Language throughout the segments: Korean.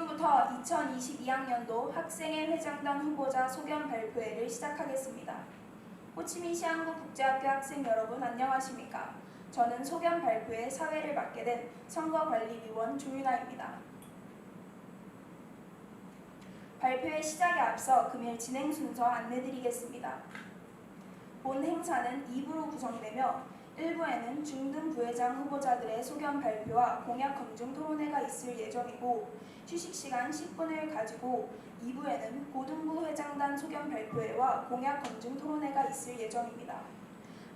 지금부터 2022학년도 학생회 회장단 후보자 소견 발표회를 시작하겠습니다. 호치민시 한국국제학교 학생 여러분 안녕하십니까? 저는 소견 발표회 사회를 맡게 된 선거관리위원 조윤아입니다. 발표회 시작에 앞서 금일 진행 순서 안내드리겠습니다. 본 행사는 2부로 구성되며 1부에는 중등 부회장 후보자들의 소견 발표와 공약 검증 토론회가 있을 예정이고 휴식 시간 10분을 가지고 2부에는 고등부 회장단 소견 발표회와 공약 검증 토론회가 있을 예정입니다.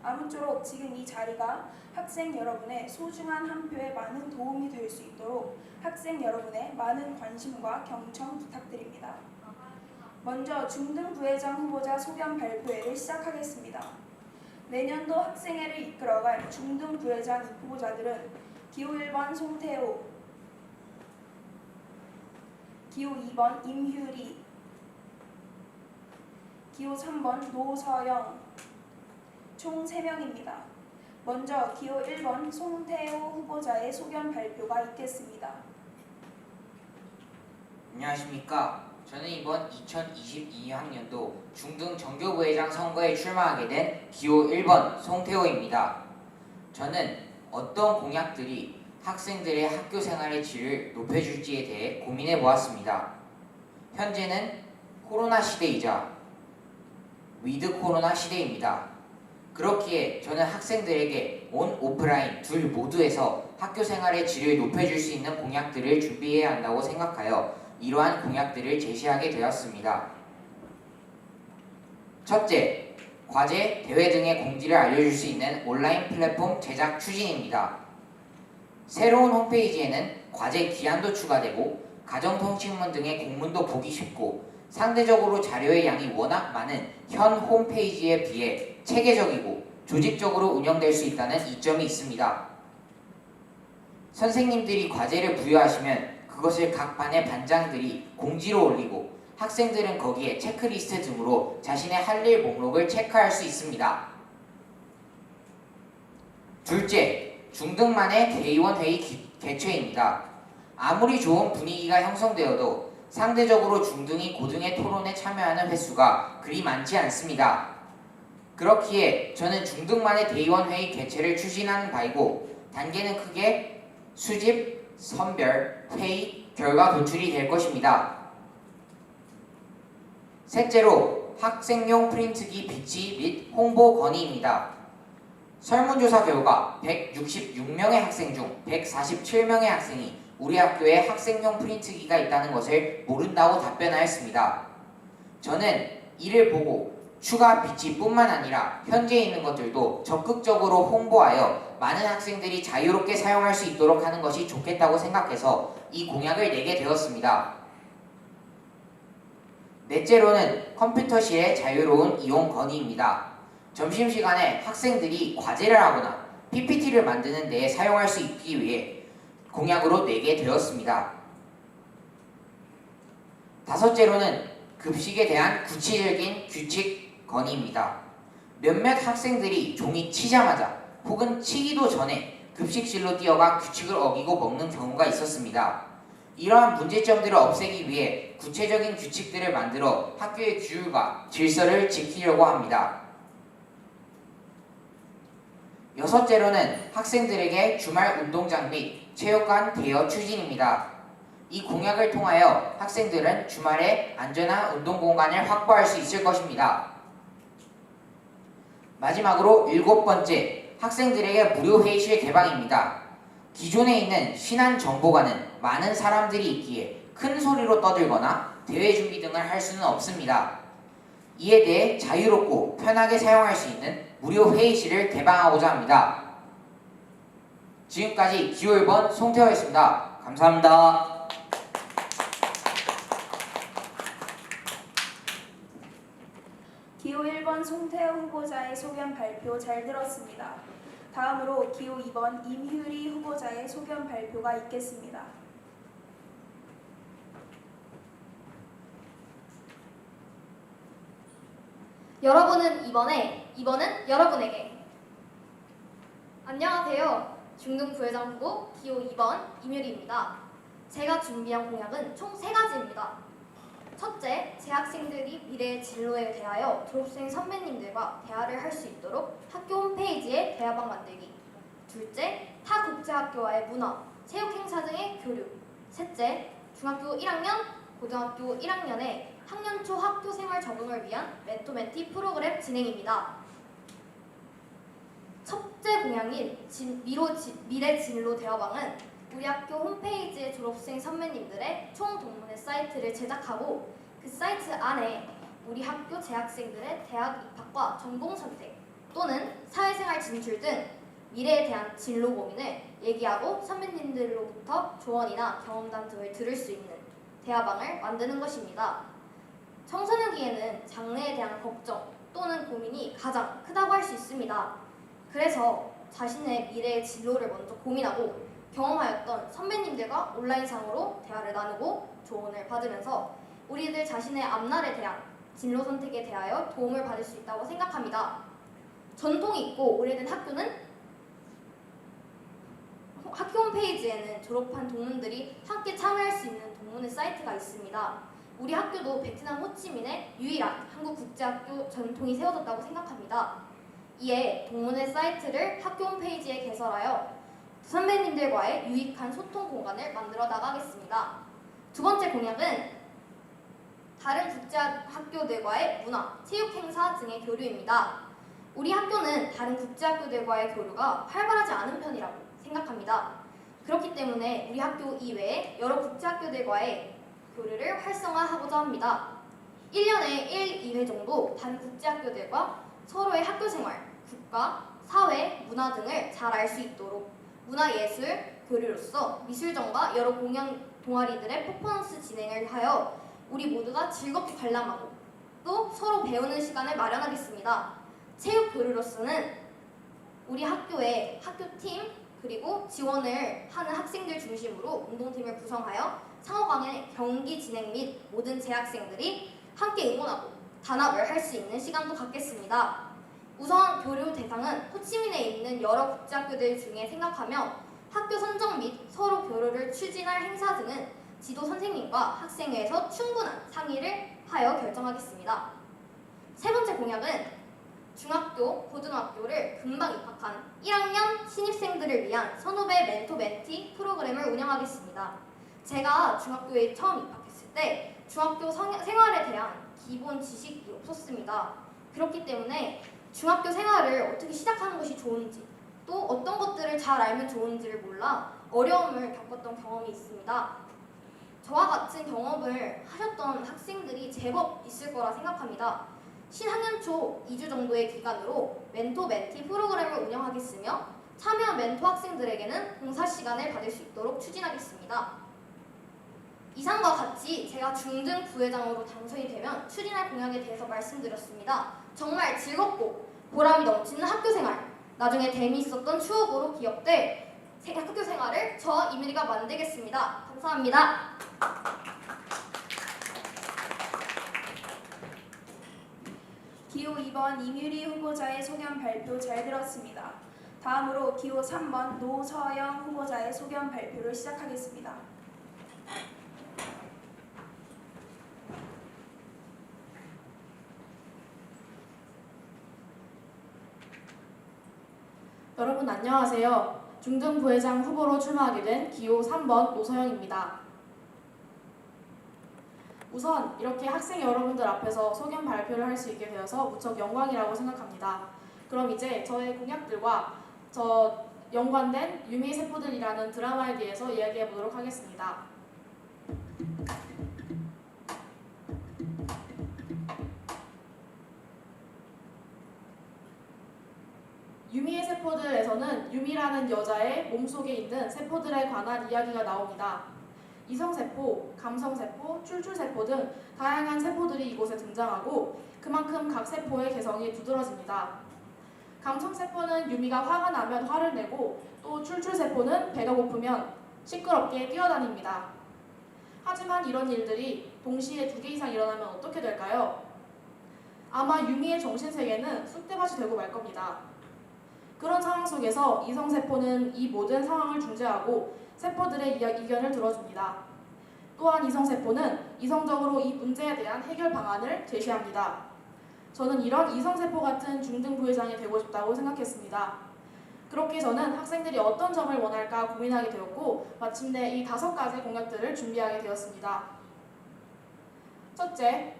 아무쪼록 지금 이 자리가 학생 여러분의 소중한 한 표에 많은 도움이 될 수 있도록 학생 여러분의 많은 관심과 경청 부탁드립니다. 먼저 중등 부회장 후보자 소견 발표회를 시작하겠습니다. 내년도 학생회를 이끌어갈 중등 부회장 후보자들은 기호 1번 송태호, 기호 2번 임휴리, 기호 3번 노서영, 총 3명입니다. 먼저 기호 1번 송태호 후보자의 소견 발표가 있겠습니다. 안녕하십니까. 저는 이번 2022학년도 중등 정교부회장 선거에 출마하게 된 기호 1번 송태호입니다. 저는 어떤 공약들이 학생들의 학교 생활의 질을 높여줄지에 대해 고민해 보았습니다. 현재는 코로나 시대이자 위드 코로나 시대입니다. 그렇기에 저는 학생들에게 온 오프라인 둘 모두에서 학교 생활의 질을 높여줄 수 있는 공약들을 준비해야 한다고 생각하여 이러한 공약들을 제시하게 되었습니다. 첫째, 과제, 대회 등의 공지를 알려줄 수 있는 온라인 플랫폼 제작 추진입니다. 새로운 홈페이지에는 과제 기한도 추가되고 가정통신문 등의 공문도 보기 쉽고 상대적으로 자료의 양이 워낙 많은 현 홈페이지에 비해 체계적이고 조직적으로 운영될 수 있다는 이점이 있습니다. 선생님들이 과제를 부여하시면 그것을 각 반의 반장들이 공지로 올리고 학생들은 거기에 체크리스트 등으로 자신의 할 일 목록을 체크할 수 있습니다. 둘째, 중등만의 대의원 회의 개최입니다. 아무리 좋은 분위기가 형성되어도 상대적으로 중등이 고등의 토론에 참여하는 횟수가 그리 많지 않습니다. 그렇기에 저는 중등만의 대의원 회의 개최를 추진하는 바이고 단계는 크게 수집, 선별, 회의, 결과 도출이 될 것입니다. 셋째로 학생용 프린트기 비치 및 홍보 건의입니다. 설문조사 결과 166명의 학생 중 147명의 학생이 우리 학교에 학생용 프린트기가 있다는 것을 모른다고 답변하였습니다. 저는 이를 보고 추가 비치뿐만 아니라 현재 있는 것들도 적극적으로 홍보하여 많은 학생들이 자유롭게 사용할 수 있도록 하는 것이 좋겠다고 생각해서 이 공약을 내게 되었습니다. 넷째로는 컴퓨터실의 자유로운 이용 건의입니다. 점심시간에 학생들이 과제를 하거나 PPT를 만드는 데에 사용할 수 있기 위해 공약으로 내게 되었습니다. 다섯째로는 급식에 대한 구체적인 규칙 건의입니다. 몇몇 학생들이 종이 치자마자 혹은 치기도 전에 급식실로 뛰어가 규칙을 어기고 먹는 경우가 있었습니다. 이러한 문제점들을 없애기 위해 구체적인 규칙들을 만들어 학교의 규율과 질서를 지키려고 합니다. 여섯째로는 학생들에게 주말 운동장 및 체육관 대여 추진입니다. 이 공약을 통하여 학생들은 주말에 안전한 운동 공간을 확보할 수 있을 것입니다. 마지막으로 7번째, 학생들에게 무료 회의실 개방입니다. 기존에 있는 신한정보관은 많은 사람들이 있기에 큰 소리로 떠들거나 대회 준비 등을 할 수는 없습니다. 이에 대해 자유롭고 편하게 사용할 수 있는 무료 회의실을 개방하고자 합니다. 지금까지 기호 1번 송태호였습니다. 감사합니다. 기호 1번 송태호 후보자의 소견 발표 잘 들었습니다. 다음으로 기호 2번 임휴리 후보자의 소견 발표가 있겠습니다. 이번은 여러분에게. 안녕하세요. 중등 부회장 후보 기호 2번 임유리입니다. 제가 준비한 공약은 총 3가지입니다. 첫째, 재학생들이 미래의 진로에 대하여 졸업생 선배님들과 대화를 할 수 있도록 학교 홈페이지에 대화방 만들기. 둘째, 타 국제학교와의 문화, 체육 행사 등의 교류. 셋째, 중학교 1학년, 고등학교 1학년의 학년 초 학교 생활 적응을 위한 멘토멘티 프로그램 진행입니다. 첫째 공약인 미래 진로 대화방은 우리 학교 홈페이지에 졸업생 선배님들의 총 동문회 사이트를 제작하고 그 사이트 안에 우리 학교 재학생들의 대학 입학과 전공 선택 또는 사회생활 진출 등 미래에 대한 진로 고민을 얘기하고 선배님들로부터 조언이나 경험담 등을 들을 수 있는 대화방을 만드는 것입니다. 청소년기에는 장래에 대한 걱정 또는 고민이 가장 크다고 할 수 있습니다. 그래서 자신의 미래의 진로를 먼저 고민하고 경험하였던 선배님들과 온라인상으로 대화를 나누고 조언을 받으면서 우리들 자신의 앞날에 대한 진로 선택에 대하여 도움을 받을 수 있다고 생각합니다. 전통이 있고 오래된 학교는 학교 홈페이지에는 졸업한 동문들이 함께 참여할 수 있는 동문회 사이트가 있습니다. 우리 학교도 베트남 호치민의 유일한 한국국제학교 전통이 세워졌다고 생각합니다. 이에 동문회 사이트를 학교 홈페이지에 개설하여 선배님들과의 유익한 소통 공간을 만들어 나가겠습니다. 두 번째 공약은 다른 국제학교들과의 문화, 체육 행사 등의 교류입니다. 우리 학교는 다른 국제학교들과의 교류가 활발하지 않은 편이라고 생각합니다. 그렇기 때문에 우리 학교 이외에 여러 국제학교들과의 교류를 활성화하고자 합니다. 1년에 1, 2회 정도 다른 국제학교들과 서로의 학교생활, 국가, 사회, 문화 등을 잘 알 수 있도록 문화예술 교류로서 미술전과 여러 공연 동아리들의 퍼포먼스 진행을 하여 우리 모두가 즐겁게 관람하고 또 서로 배우는 시간을 마련하겠습니다. 체육 교류로서는 우리 학교의 학교팀 그리고 지원을 하는 학생들 중심으로 운동팀을 구성하여 상호간의 경기 진행 및 모든 재학생들이 함께 응원하고 단합을 할 수 있는 시간도 갖겠습니다. 우선 교류 대상은 호치민에 있는 여러 국제학교들 중에 생각하며 학교 선정 및 서로 교류를 추진할 행사 등은 지도 선생님과 학생회에서 충분한 상의를 하여 결정하겠습니다. 세 번째 공약은 중학교, 고등학교를 금방 입학한 1학년 신입생들을 위한 선후배 멘토 멘티 프로그램을 운영하겠습니다. 제가 중학교에 처음 입학했을 때 중학교 생활에 대한 기본 지식이 없었습니다. 그렇기 때문에 중학교 생활을 어떻게 시작하는 것이 좋은지 또 어떤 것들을 잘 알면 좋은지를 몰라 어려움을 겪었던 경험이 있습니다. 저와 같은 경험을 하셨던 학생들이 제법 있을 거라 생각합니다. 신학년 초 2주 정도의 기간으로 멘토 멘티 프로그램을 운영하겠으며 참여 멘토 학생들에게는 봉사 시간을 받을 수 있도록 추진하겠습니다. 이상과 같이 제가 중등 부회장으로 당선이 되면 추진할 공약에 대해서 말씀드렸습니다. 정말 즐겁고 보람이 넘치는 학교생활, 나중에 재미있었던 추억으로 기억될 학교 생활을 저 이민희가 만들겠습니다. 감사합니다. 기호 2번 이뮤리 후보자의 소견 발표 잘 들었습니다. 다음으로 기호 3번 노서영 후보자의 소견 발표를 시작하겠습니다. 여러분 안녕하세요. 중등 부회장 후보로 출마하게 된 기호 3번 노서영입니다. 우선 이렇게 학생 여러분들 앞에서 소견 발표를 할 수 있게 되어서 무척 영광이라고 생각합니다. 그럼 이제 저의 공약들과 저 연관된 유미의 세포들이라는 드라마에 대해서 이야기해 보도록 하겠습니다. 유미의 세포들에서는 유미라는 여자의 몸속에 있는 세포들에 관한 이야기가 나옵니다. 이성세포, 감성세포, 출출세포 등 다양한 세포들이 이곳에 등장하고 그만큼 각 세포의 개성이 두드러집니다. 감성세포는 유미가 화가 나면 화를 내고 또 출출세포는 배가 고프면 시끄럽게 뛰어다닙니다. 하지만 이런 일들이 동시에 2개 이상 일어나면 어떻게 될까요? 아마 유미의 정신세계는 쑥대밭이 되고 말 겁니다. 그런 상황 속에서 이성세포는 이 모든 상황을 중재하고 세포들의 의견을 들어줍니다. 또한 이성세포는 이성적으로 이 문제에 대한 해결 방안을 제시합니다. 저는 이런 이성세포 같은 중등부회장이 되고 싶다고 생각했습니다. 그렇게 저는 학생들이 어떤 점을 원할까 고민하게 되었고 마침내 이 5가지 공약들을 준비하게 되었습니다. 첫째,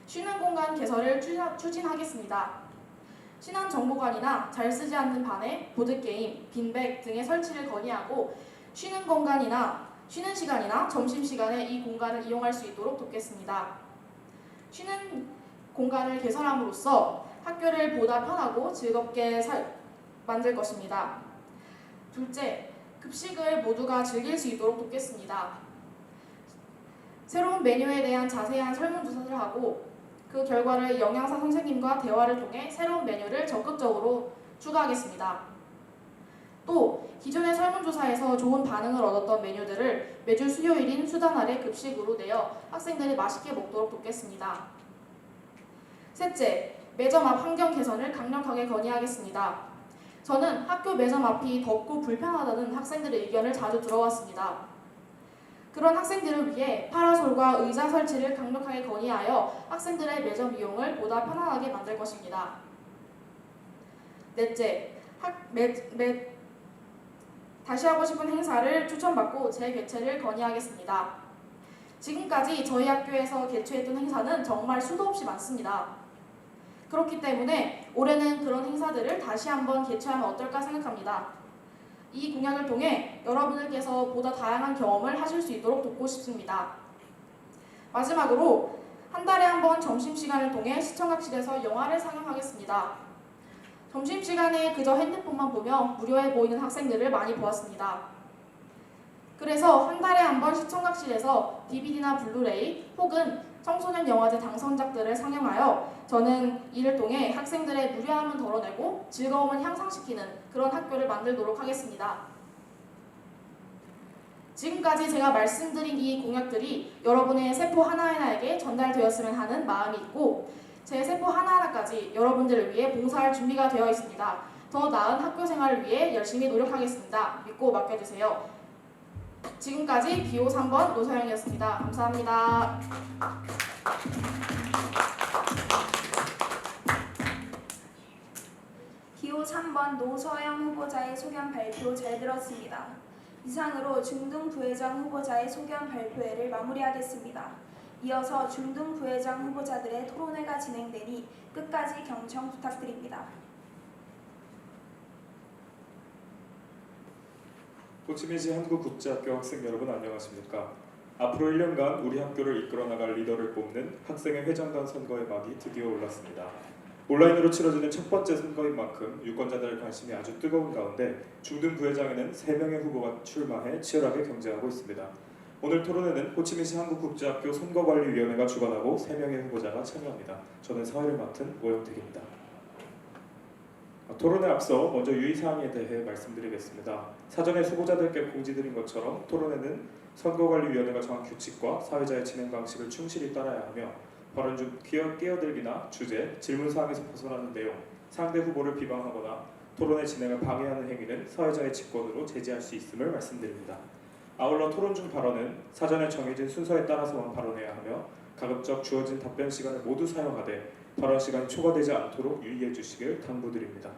쉬는 공간 개설을 추진하겠습니다. 신한 정보관이나 잘 쓰지 않는 반에 보드게임, 빈백 등의 설치를 건의하고 쉬는 시간이나 점심시간에 이 공간을 이용할 수 있도록 돕겠습니다. 쉬는 공간을 개설함으로써 학교를 보다 편하고 즐겁게 만들 것입니다. 둘째, 급식을 모두가 즐길 수 있도록 돕겠습니다. 새로운 메뉴에 대한 자세한 설문조사를 하고 그 결과를 영양사 선생님과 대화를 통해 새로운 메뉴를 적극적으로 추가하겠습니다. 또 기존의 설문조사에서 좋은 반응을 얻었던 메뉴들을 매주 수요일인 수단날의 급식으로 내어 학생들이 맛있게 먹도록 돕겠습니다. 셋째, 매점 앞 환경 개선을 강력하게 건의하겠습니다. 저는 학교 매점 앞이 덥고 불편하다는 학생들의 의견을 자주 들어왔습니다. 그런 학생들을 위해 파라솔과 의자 설치를 강력하게 건의하여 학생들의 매점 이용을 보다 편안하게 만들 것입니다. 넷째, 다시 하고 싶은 행사를 추천받고 재개최를 건의하겠습니다. 지금까지 저희 학교에서 개최했던 행사는 정말 수도 없이 많습니다. 그렇기 때문에 올해는 그런 행사들을 다시 한번 개최하면 어떨까 생각합니다. 이 공약을 통해 여러분들께서 보다 다양한 경험을 하실 수 있도록 돕고 싶습니다. 마지막으로 한 달에 한 번 점심시간을 통해 시청각실에서 영화를 상영하겠습니다. 점심시간에 그저 핸드폰만 보며 무료해 보이는 학생들을 많이 보았습니다. 그래서 한 달에 한 번 시청각실에서 DVD나 블루레이 혹은 청소년 영화제 당선작들을 상영하여 저는 이를 통해 학생들의 무료함은 덜어내고 즐거움을 향상시키는 그런 학교를 만들도록 하겠습니다. 지금까지 제가 말씀드린 이 공약들이 여러분의 세포 하나하나에게 전달되었으면 하는 마음이 있고 제 세포 하나하나까지 여러분들을 위해 봉사할 준비가 되어 있습니다. 더 나은 학교 생활을 위해 열심히 노력하겠습니다. 믿고 맡겨주세요. 지금까지 기호 3번 노서영이었습니다. 감사합니다. 기호 3번 노서영 후보자의 소견 발표 잘 들었습니다. 이상으로 중등부회장 후보자의 소견 발표회를 마무리하겠습니다. 이어서 중등부회장 후보자들의 토론회가 진행되니 끝까지 경청 부탁드립니다. 호치민시 한국국제학교 학생 여러분 안녕하십니까? 앞으로 1년간 우리 학교를 이끌어 나갈 리더를 뽑는 학생회 회장단 선거의 막이 드디어 올랐습니다. 온라인으로 치러지는 첫 번째 선거인 만큼 유권자들의 관심이 아주 뜨거운 가운데 중등부회장에는 3명의 후보가 출마해 치열하게 경쟁하고 있습니다. 오늘 토론회는 호치민시 한국국제학교 선거관리위원회가 주관하고 3명의 후보자가 참여합니다. 저는 사회를 맡은 오영택입니다. 토론에 앞서 먼저 유의사항에 대해 말씀드리겠습니다. 사전에 후보자들께 공지드린 것처럼 토론회는 선거관리위원회가 정한 규칙과 사회자의 진행 방식을 충실히 따라야 하며 발언 중 끼어들기나 주제, 질문사항에서 벗어나는 내용, 상대 후보를 비방하거나 토론의 진행을 방해하는 행위는 사회자의 직권으로 제지할 수 있음을 말씀드립니다. 아울러 토론 중 발언은 사전에 정해진 순서에 따라서만 발언해야 하며 가급적 주어진 답변 시간을 모두 사용하되 발언 시간이 초과되지 않도록 유의해 주시길 당부드립니다.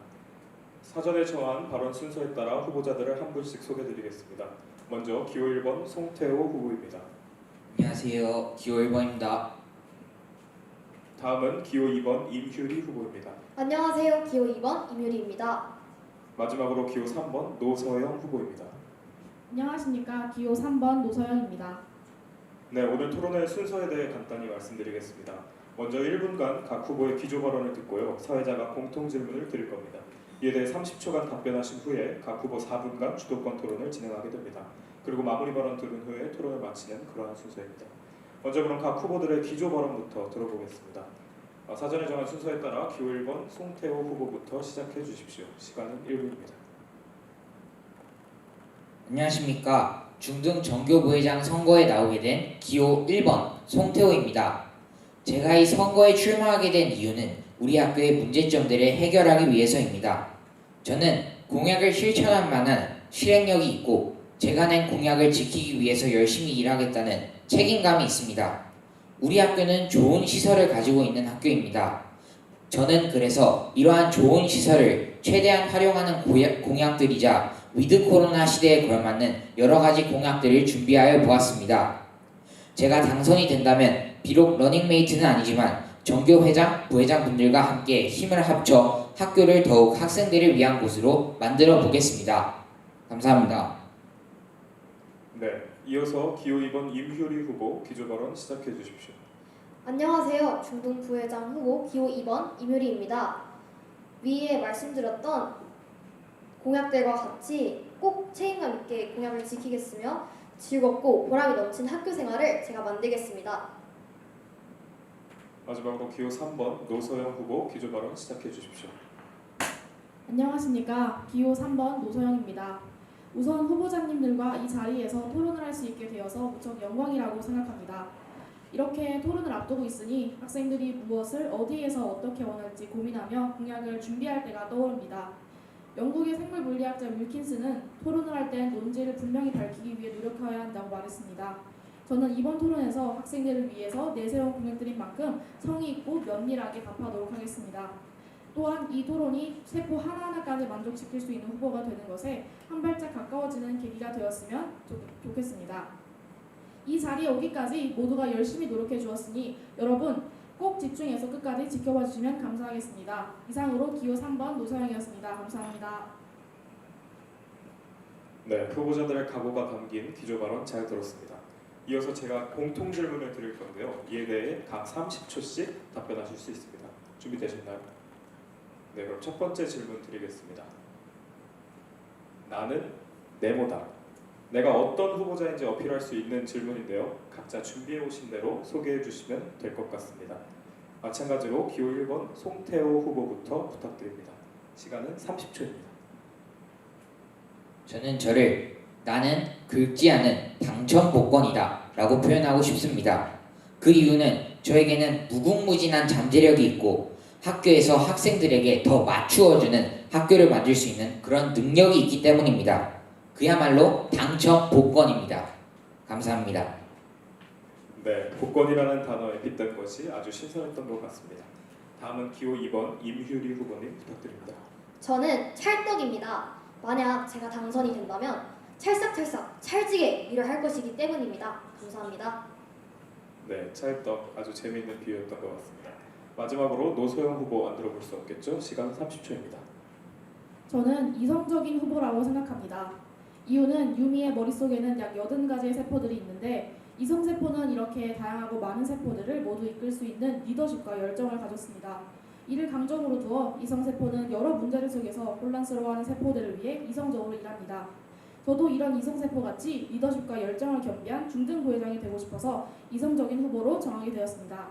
사전에 정한 발언 순서에 따라 후보자들을 한 분씩 소개드리겠습니다. 먼저 기호 1번 송태호 후보입니다. 안녕하세요. 기호 1번입니다. 다음은 기호 2번 임휴리 후보입니다. 안녕하세요. 기호 2번 임유리입니다. 마지막으로 기호 3번 노서영 후보입니다. 안녕하십니까. 기호 3번 노서영입니다. 네, 오늘 토론회 순서에 대해 간단히 말씀드리겠습니다. 먼저 1분간 각 후보의 기조 발언을 듣고요. 사회자가 공통 질문을 드릴 겁니다. 이에 대해 30초간 답변하신 후에 각 후보 4분간 주도권 토론을 진행하게 됩니다. 그리고 마무리 발언 들은 후에 토론을 마치는 그러한 순서입니다. 먼저 그럼 각 후보들의 기조 발언부터 들어보겠습니다. 사전에 정한 순서에 따라 기호 1번 송태호 후보부터 시작해 주십시오. 시간은 1분입니다. 안녕하십니까. 중등 정교부회장 선거에 나오게 된 기호 1번 송태호입니다. 제가 이 선거에 출마하게 된 이유는 우리 학교의 문제점들을 해결하기 위해서입니다. 저는 공약을 실천할 만한 실행력이 있고 제가 낸 공약을 지키기 위해서 열심히 일하겠다는 책임감이 있습니다. 우리 학교는 좋은 시설을 가지고 있는 학교입니다. 저는 그래서 이러한 좋은 시설을 최대한 활용하는 공약들이자 위드 코로나 시대에 걸맞는 여러 가지 공약들을 준비하여 보았습니다. 제가 당선이 된다면 비록 러닝메이트는 아니지만 정교 회장, 부회장 분들과 함께 힘을 합쳐 학교를 더욱 학생들을 위한 곳으로 만들어 보겠습니다. 감사합니다. 네, 이어서 기호 2번 임효리 후보 기조 발언 시작해 주십시오. 안녕하세요. 중등 부회장 후보 기호 2번 임효리입니다. 위에 말씀드렸던 공약들과 같이 꼭 책임감 있게 공약을 지키겠으며 즐겁고 보람이 넘치는 학교 생활을 제가 만들겠습니다. 마지막으로 기호 3번 노서영 후보 기조 발언 시작해 주십시오. 안녕하십니까. 기호 3번 노소영입니다. 우선 후보자님들과 이 자리에서 토론을 할 수 있게 되어서 무척 영광이라고 생각합니다. 이렇게 토론을 앞두고 있으니 학생들이 무엇을 어디에서 어떻게 원할지 고민하며 공약을 준비할 때가 떠오릅니다. 영국의 생물물리학자 윌킨스는 토론을 할 땐 논지를 분명히 밝히기 위해 노력해야 한다고 말했습니다. 저는 이번 토론에서 학생들을 위해서 내세운 공약들인 만큼 성의 있고 면밀하게 답하도록 하겠습니다. 또한 이 토론이 세포 하나하나까지 만족시킬 수 있는 후보가 되는 것에 한 발짝 가까워지는 계기가 되었으면 좋겠습니다. 이 자리에 오기까지 모두가 열심히 노력해 주었으니 여러분 꼭 집중해서 끝까지 지켜봐 주시면 감사하겠습니다. 이상으로 기호 3번 노서영이었습니다. 감사합니다. 네, 후보자들의 각오가 담긴 기조 발언 잘 들었습니다. 이어서 제가 공통 질문을 드릴 건데요. 이에 대해 각 30초씩 답변하실 수 있습니다. 준비되셨나요? 네, 그럼 첫 번째 질문 드리겠습니다. 나는 네모다. 내가 어떤 후보자인지 어필할 수 있는 질문인데요. 각자 준비해 오신 대로 소개해 주시면 될 것 같습니다. 마찬가지로 기호 1번 송태호 후보부터 부탁드립니다. 시간은 30초입니다. 저는 저를 나는 긁지 않은 당첨 복권이다 라고 표현하고 싶습니다. 그 이유는 저에게는 무궁무진한 잠재력이 있고 학교에서 학생들에게 더 맞추어주는 학교를 만들 수 있는 그런 능력이 있기 때문입니다. 그야말로 당첨 복권입니다. 감사합니다. 네, 복권이라는 단어에 빗댄 것이 아주 신선했던 것 같습니다. 다음은 기호 2번 임휴리 후보님 부탁드립니다. 저는 찰떡입니다. 만약 제가 당선이 된다면 찰싹찰싹 찰지게 일을 할 것이기 때문입니다. 감사합니다. 네, 찰떡 아주 재미있는 비유였던 것 같습니다. 마지막으로 노소영 후보 안 들어볼 수 없겠죠? 시간 30초입니다. 저는 이성적인 후보라고 생각합니다. 이유는 유미의 머릿속에는 약 80가지의 세포들이 있는데 이성세포는 이렇게 다양하고 많은 세포들을 모두 이끌 수 있는 리더십과 열정을 가졌습니다. 이를 강점으로 두어 이성세포는 여러 문제를 속에서 혼란스러워하는 세포들을 위해 이성적으로 일합니다. 저도 이런 이성세포같이 리더십과 열정을 겸비한 중등 부회장이 되고 싶어서 이성적인 후보로 정하게 되었습니다.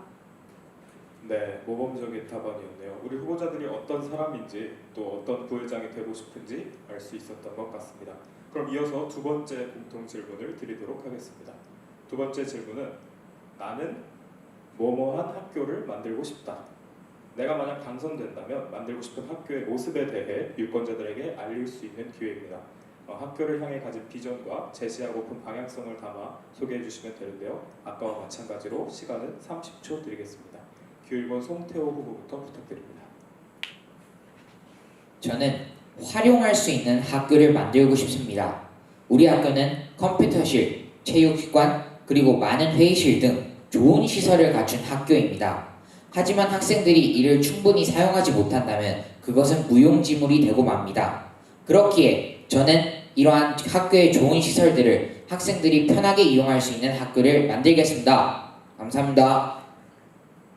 네, 모범적인 답안이었네요. 우리 후보자들이 어떤 사람인지 또 어떤 부회장이 되고 싶은지 알 수 있었던 것 같습니다. 그럼 이어서 두 번째 공통 질문을 드리도록 하겠습니다. 두 번째 질문은 나는 뭐뭐한 학교를 만들고 싶다. 내가 만약 당선된다면 만들고 싶은 학교의 모습에 대해 유권자들에게 알릴 수 있는 기회입니다. 학교를 향해 가진 비전과 제시하고픈 방향성을 담아 소개해 주시면 되는데요. 아까와 마찬가지로 시간은 30초 드리겠습니다. 기호 1번 송태호 후보부터 부탁드립니다. 저는 활용할 수 있는 학교를 만들고 싶습니다. 우리 학교는 컴퓨터실, 체육관, 그리고 많은 회의실 등 좋은 시설을 갖춘 학교입니다. 하지만 학생들이 이를 충분히 사용하지 못한다면 그것은 무용지물이 되고 맙니다. 그렇기에 저는 이러한 학교의 좋은 시설들을 학생들이 편하게 이용할 수 있는 학교를 만들겠습니다. 감사합니다.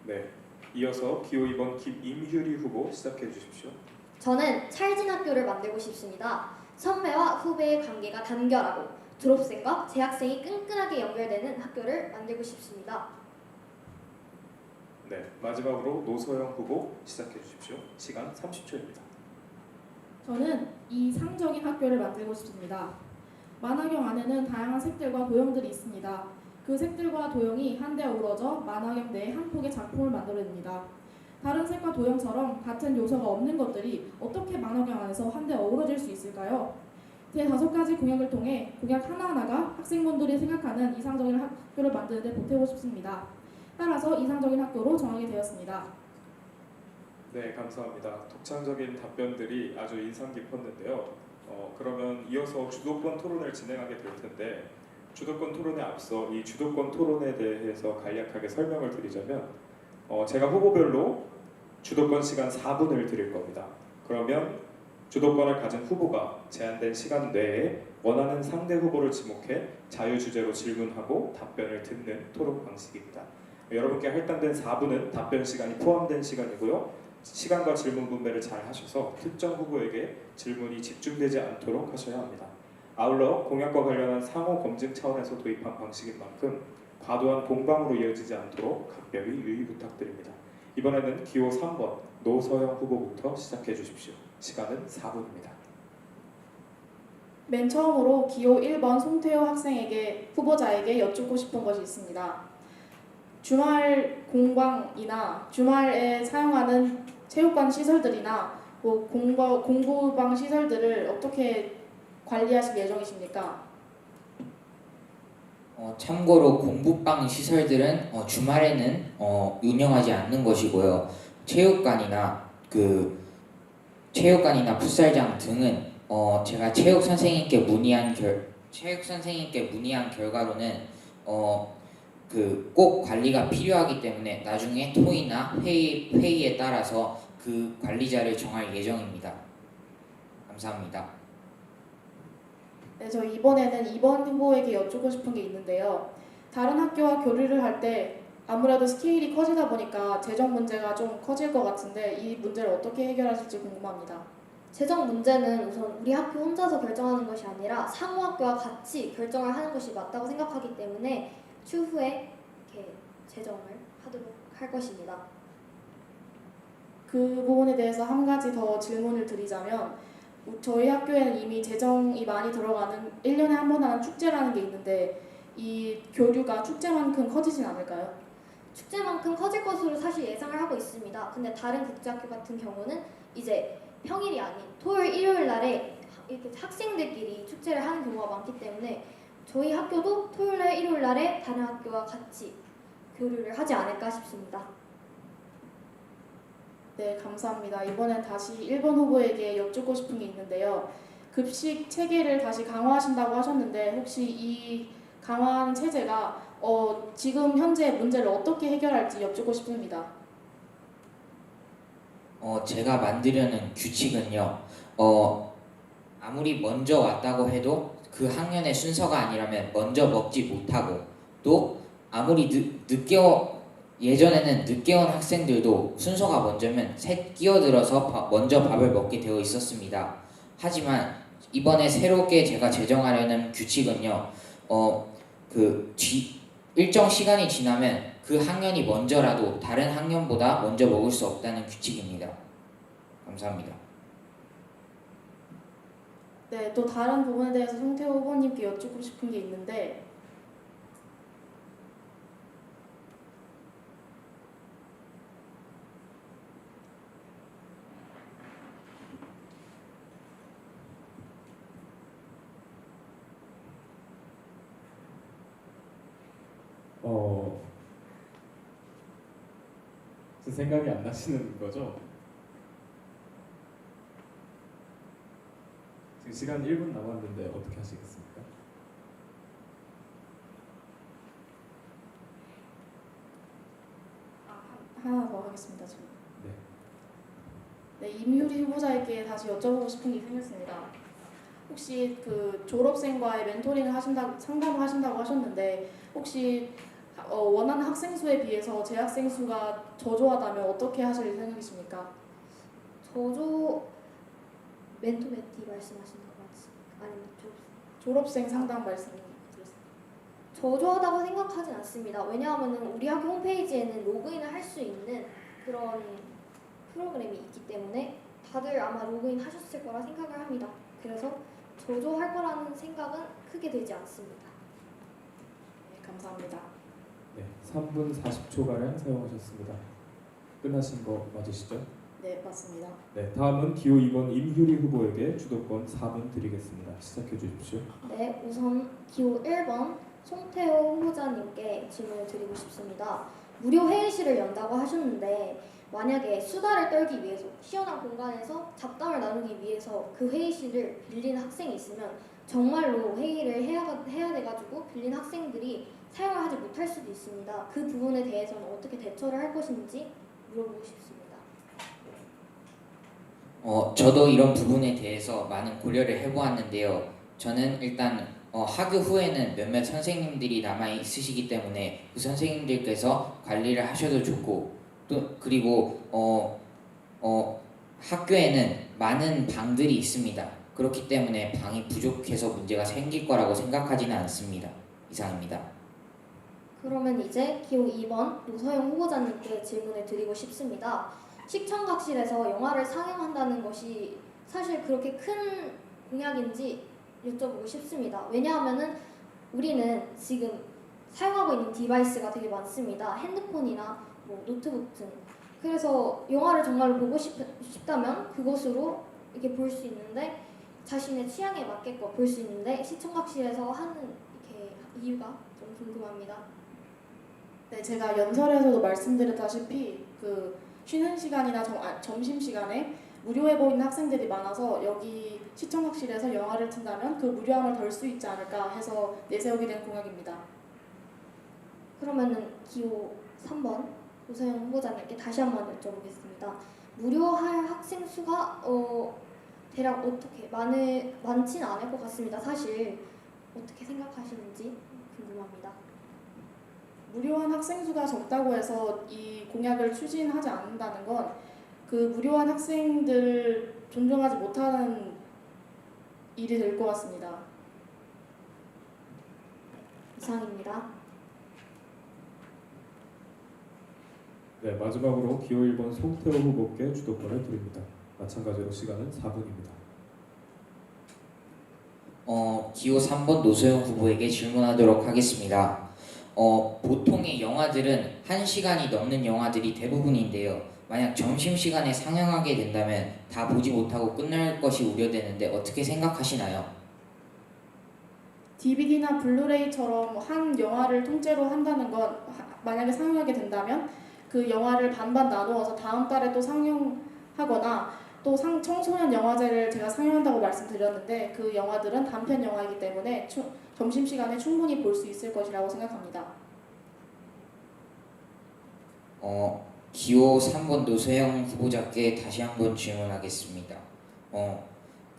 네, 이어서 기호 2번 김임휴리 후보 시작해 주십시오. 저는 찰진 학교를 만들고 싶습니다. 선배와 후배의 관계가 단결하고 졸업생과 재학생이 끈끈하게 연결되는 학교를 만들고 싶습니다. 네, 마지막으로 노소영 후보 시작해 주십시오. 시간 30초입니다. 저는 이상적인 학교를 만들고 싶습니다. 만화경 안에는 다양한 색들과 도형들이 있습니다. 그 색들과 도형이 한데 어우러져 만화경 내에 한 폭의 작품을 만들어냅니다. 다른 색과 도형처럼 같은 요소가 없는 것들이 어떻게 만화경 안에서 한데 어우러질 수 있을까요? 제5가지 공약을 통해 공약 하나하나가 학생분들이 생각하는 이상적인 학교를 만드는 데 보태고 싶습니다. 따라서 이상적인 학교로 정하게 되었습니다. 네, 감사합니다. 독창적인 답변들이 아주 인상 깊었는데요. 그러면 이어서 주도권 토론을 진행하게 될 텐데 주도권 토론에 앞서 이 주도권 토론에 대해서 간략하게 설명을 드리자면 제가 후보별로 주도권 시간 4분을 드릴 겁니다. 그러면 주도권을 가진 후보가 제한된 시간 내에 원하는 상대 후보를 지목해 자유주제로 질문하고 답변을 듣는 토론 방식입니다. 여러분께 할당된 4분은 답변 시간이 포함된 시간이고요. 시간과 질문 분배를 잘 하셔서 특정 후보에게 질문이 집중되지 않도록 하셔야 합니다. 아울러 공약과 관련한 상호 검증 차원에서 도입한 방식인 만큼 과도한 공방으로 이어지지 않도록 각별히 유의 부탁드립니다. 이번에는 기호 3번 노서영 후보부터 시작해 주십시오. 시간은 4분입니다. 맨 처음으로 기호 1번 송태호 후보자에게 여쭙고 싶은 것이 있습니다. 주말 공방이나 주말에 사용하는 체육관 시설들이나 공부방 시설들을 어떻게 관리하실 예정이십니까? 참고로 공부방 시설들은 주말에는 운영하지 않는 것이고요. 체육관이나 풋살장 등은 제가 체육 선생님께 문의한 결과로는 꼭 관리가 필요하기 때문에 나중에 토의나 회의에 따라서 그 관리자를 정할 예정입니다. 감사합니다. 네, 저 이번에는 2번 후보에게 여쭙고 싶은 게 있는데요. 다른 학교와 교류를 할 때 아무래도 스케일이 커지다 보니까 재정 문제가 좀 커질 것 같은데 이 문제를 어떻게 해결하실지 궁금합니다. 재정 문제는 우선 우리 학교 혼자서 결정하는 것이 아니라 상호 학교와 같이 결정을 하는 것이 맞다고 생각하기 때문에 추후에 이렇게 재정을 하도록 할 것입니다. 그 부분에 대해서 한 가지 더 질문을 드리자면 저희 학교에는 이미 재정이 많이 들어가는 1년에 한 번 하는 축제라는 게 있는데 이 교류가 축제만큼 커지진 않을까요? 축제만큼 커질 것으로 사실 예상을 하고 있습니다. 근데 다른 국제학교 같은 경우는 이제 평일이 아닌 토요일, 일요일 날에 이렇게 학생들끼리 축제를 하는 경우가 많기 때문에 저희 학교도 토요일 날, 일요일 날에 다른 학교와 같이 교류를 하지 않을까 싶습니다. 네, 감사합니다. 이번엔 다시 1번 후보에게 여쭙고 싶은 게 있는데요. 급식 체계를 다시 강화하신다고 하셨는데 혹시 이 강화하는 체제가 지금 현재 문제를 어떻게 해결할지 여쭙고 싶습니다. 제가 만들려는 규칙은요. 아무리 먼저 왔다고 해도 그 학년의 순서가 아니라면 먼저 먹지 못하고 또 아무리 예전에는 늦게 온 학생들도 순서가 먼저면 끼어들어서 먼저 밥을 먹게 되어 있었습니다. 하지만 이번에 새롭게 제가 제정하려는 규칙은요. 일정 시간이 지나면 그 학년이 먼저라도 다른 학년보다 먼저 먹을 수 없다는 규칙입니다. 감사합니다. 네, 또 다른 부분에 대해서 송태호 후보님께 여쭙고 싶은 게 있는데 생각이 안 나시는 거죠? 지금 시간 1분 남았는데 어떻게 하시겠습니까? 하나 더 하겠습니다. 지금. 네. 네, 임유리 후보자에게 다시 여쭤보고 싶은 게 생겼습니다. 혹시 그 졸업생과의 멘토링을 상담을 하신다고 하셨는데 혹시 원하는 학생 수에 비해서 재학생 수가 저조하다면 어떻게 하실 생각이십니까? 멘토 메티 말씀하시는 거 맞습니까? 아니면 졸업생 상담 말씀드렸습니다. 저조하다고 생각하진 않습니다. 왜냐하면 우리 학교 홈페이지에는 로그인을 할 수 있는 그런 프로그램이 있기 때문에 다들 아마 로그인 하셨을 거라 생각을 합니다. 그래서 저조할 거라는 생각은 크게 들지 않습니다. 네, 감사합니다. 네, 3분 40초가량 사용하셨습니다. 끝나신 거 맞으시죠? 네, 맞습니다. 네, 다음은 기호 2번 임효리 후보에게 주도권 4분 드리겠습니다. 시작해 주십시오. 네, 우선 기호 1번 송태호 후보자님께 질문을 드리고 싶습니다. 무료 회의실을 연다고 하셨는데 만약에 수다를 떨기 위해서 시원한 공간에서 잡담을 나누기 위해서 그 회의실을 빌린 학생이 있으면 정말로 회의를 해야 돼가지고 빌린 학생들이 사용을 하지 못할 수도 있습니다. 그 부분에 대해서는 어떻게 대처를 할 것인지 물어보고 싶습니다. 저도 이런 부분에 대해서 많은 고려를 해보았는데요. 저는 일단 하교 후에는 몇몇 선생님들이 남아 있으시기 때문에 그 선생님들께서 관리를 하셔도 좋고 또 그리고 학교에는 많은 방들이 있습니다. 그렇기 때문에 방이 부족해서 문제가 생길 거라고 생각하지는 않습니다. 이상입니다. 그러면 이제 기호 2번 노서영 후보자님께 질문을 드리고 싶습니다. 시청각실에서 영화를 상영한다는 것이 사실 그렇게 큰 공약인지 여쭤보고 싶습니다. 왜냐하면은 우리는 지금 사용하고 있는 디바이스가 되게 많습니다. 핸드폰이나 뭐 노트북 등. 그래서 영화를 정말로 보고 싶다면 그것으로 이렇게 볼 수 있는데 자신의 취향에 맞게끔 볼 수 있는데 시청각실에서 하는 이렇게 이유가 좀 궁금합니다. 네, 제가 연설에서도 말씀드렸다시피 그 쉬는 시간이나 점심 시간에 무료해 보이는 학생들이 많아서 여기 시청각실에서 영화를 튼다면 그 무료함을 덜 수 있지 않을까 해서 내세우게 된 공약입니다. 그러면은 기호 3번 노서영 후보자님께 다시 한번 여쭤보겠습니다. 무료할 학생 수가 대략 어떻게 많지는 않을 것 같습니다. 사실 어떻게 생각하시는지 궁금합니다. 무료한 학생 수가 적다고 해서 이 공약을 추진하지 않는다는 건 그 무료한 학생들을 존중하지 못하는 일이 될 것 같습니다. 이상입니다. 네, 마지막으로 기호 1번 송태호 후보께 주도권을 드립니다. 마찬가지로 시간은 4분입니다. 기호 3번 노소영 후보에게 질문하도록 하겠습니다. 보통의 영화들은 1시간이 넘는 영화들이 대부분인데요. 만약 점심시간에 상영하게 된다면 다 보지 못하고 끝날 것이 우려되는데 어떻게 생각하시나요? DVD나 블루레이처럼 한 영화를 통째로 한다는 건 만약에 상영하게 된다면 그 영화를 반반 나누어서 다음 달에 또 상영하거나 또 청소년 영화제를 제가 상영한다고 말씀드렸는데 그 영화들은 단편 영화이기 때문에 점심시간에 충분히 볼 수 있을 것이라고 생각합니다. 기호 3번 노소영 후보자께 다시 한번 질문하겠습니다.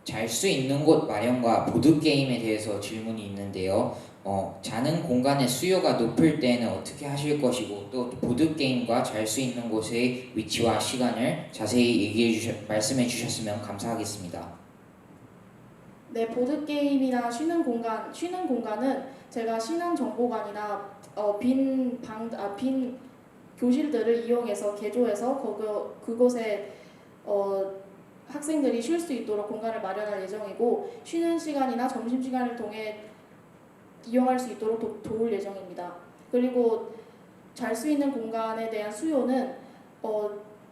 잘 수 있는 곳 마련과 보드게임에 대해서 질문이 있는데요. 자는 공간의 수요가 높을 때에는 어떻게 하실 것이고 또 보드게임과 잘 수 있는 곳의 위치와 시간을 자세히 말씀해 주셨으면 감사하겠습니다. 네, 보드게임이나 쉬는 공간은 제가 신한정보관이나 빈 교실들을 이용해서 개조해서 그곳에 학생들이 쉴 수 있도록 공간을 마련할 예정이고 쉬는 시간이나 점심시간을 통해 이용할 수 있도록 도울 예정입니다. 그리고 잘 수 있는 공간에 대한 수요는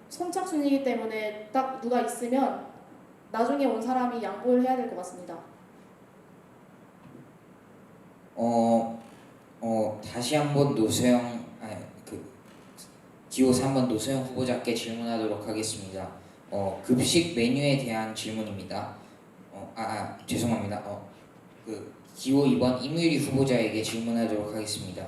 선착순이기 때문에 딱 누가 있으면 나중에 온 사람이 양보를 해야 될 것 같습니다. 다시 한번 기호 3번 노소영 후보자께 질문하도록 하겠습니다. 급식 메뉴에 대한 질문입니다. 죄송합니다. 기호 2번 임유리 후보자에게 질문하도록 하겠습니다.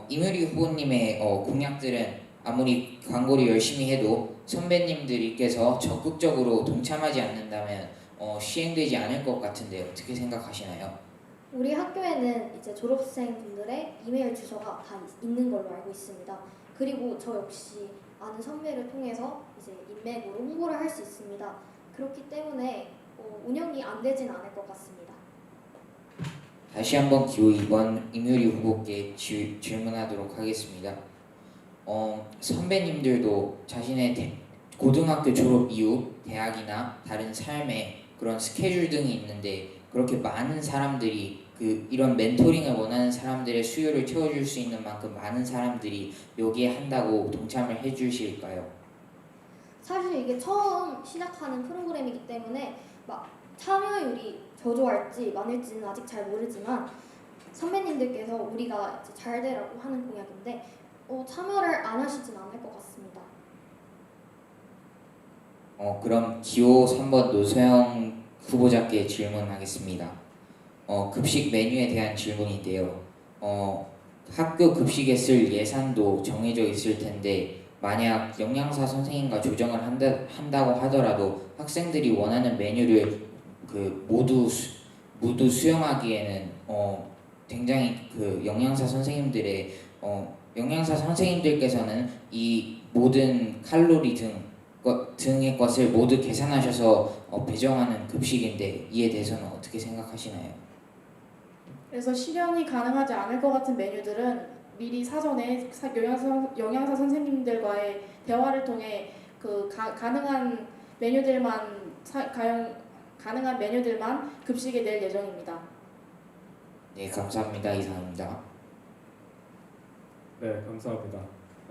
임유리 후보님의 공약들은 아무리 광고를 열심히 해도 선배님들께서 적극적으로 동참하지 않는다면 시행되지 않을 것 같은데 어떻게 생각하시나요? 우리 학교에는 이제 졸업생 분들의 이메일 주소가 다 있는 걸로 알고 있습니다. 그리고 저 역시 아는 선배를 통해서 이제 인맥으로 홍보를 할 수 있습니다. 그렇기 때문에 운영이 안 되진 않을 것 같습니다. 다시 한번 기호 2번 임유리 후보께 질문하도록 하겠습니다. 선배님들도 자신의 고등학교 졸업 이후 대학이나 다른 삶의 그런 스케줄 등이 있는데 그렇게 많은 사람들이 이런 멘토링을 원하는 사람들의 수요를 채워줄 수 있는 만큼 많은 사람들이 여기에 한다고 동참을 해주실까요? 사실 이게 처음 시작하는 프로그램이기 때문에 막 참여율이 저조할지 많을지는 아직 잘 모르지만 선배님들께서 우리가 이제 잘 되라고 하는 공약인데 참여를 안 하시진 않을 것 같습니다. 그럼 기호 3번 노소영 후보자께 질문하겠습니다. 급식 메뉴에 대한 질문인데요. 학교 급식에 쓸 예산도 정해져 있을 텐데 만약 영양사 선생님과 조정을 한다고 하더라도 학생들이 원하는 메뉴를 모두 수용하기에는 굉장히 영양사 선생님들께서는 이 모든 칼로리 등의 것을 모두 계산하셔서 배정하는 급식인데 이에 대해서는 어떻게 생각하시나요? 그래서 실현이 가능하지 않을 것 같은 메뉴들은 미리 사전에 영양사 선생님들과의 대화를 통해 가능한 메뉴들만 급식에 낼 예정입니다. 네, 감사합니다. 이상입니다. 네, 감사합니다.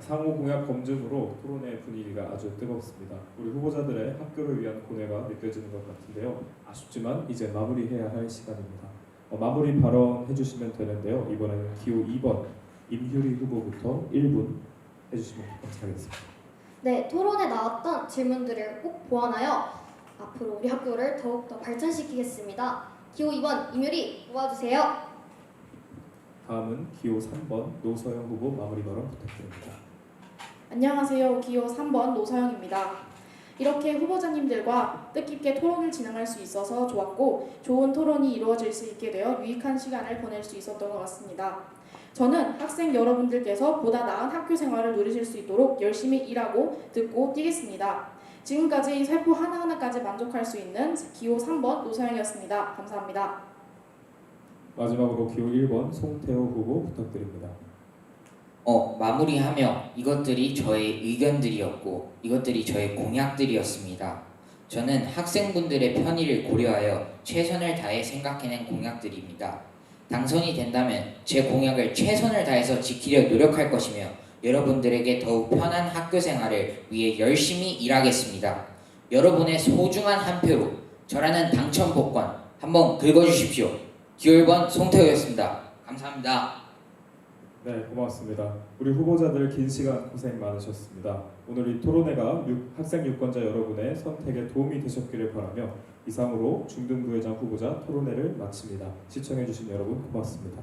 상호 공약 검증으로 토론의 분위기가 아주 뜨겁습니다. 우리 후보자들의 학교를 위한 고뇌가 느껴지는 것 같은데요. 아쉽지만 이제 마무리해야 할 시간입니다. 마무리 발언 해주시면 되는데요. 이번에는 기호 2번 임효리 후보부터 1분 해주시면 감사하겠습니다. 네, 토론에 나왔던 질문들을 꼭 보완하여 앞으로 우리 학교를 더욱더 발전시키겠습니다. 기호 2번 임유리 모아주세요. 다음은 기호 3번 노서영 후보 마무리 발언 부탁드립니다. 안녕하세요. 기호 3번 노서영입니다. 이렇게 후보자님들과 뜻깊게 토론을 진행할 수 있어서 좋았고 좋은 토론이 이루어질 수 있게 되어 유익한 시간을 보낼 수 있었던 것 같습니다. 저는 학생 여러분들께서 보다 나은 학교 생활을 누리실 수 있도록 열심히 일하고 듣고 뛰겠습니다. 지금까지 세포 하나하나까지 만족할 수 있는 기호 3번 노서영이었습니다. 감사합니다. 마지막으로 기호 1번 송태호 후보 부탁드립니다. 마무리하며 이것들이 저의 의견들이었고 이것들이 저의 공약들이었습니다. 저는 학생분들의 편의를 고려하여 최선을 다해 생각해낸 공약들입니다. 당선이 된다면 제 공약을 최선을 다해서 지키려 노력할 것이며 여러분들에게 더욱 편한 학교 생활을 위해 열심히 일하겠습니다. 여러분의 소중한 한 표로 저라는 당첨 복권 한번 긁어주십시오. 기호 1번 송태호였습니다. 감사합니다. 네, 고맙습니다. 우리 후보자들 긴 시간 고생 많으셨습니다. 오늘 이 토론회가 학생 유권자 여러분의 선택에 도움이 되셨기를 바라며 이상으로 중등부회장 후보자 토론회를 마칩니다. 시청해주신 여러분 고맙습니다.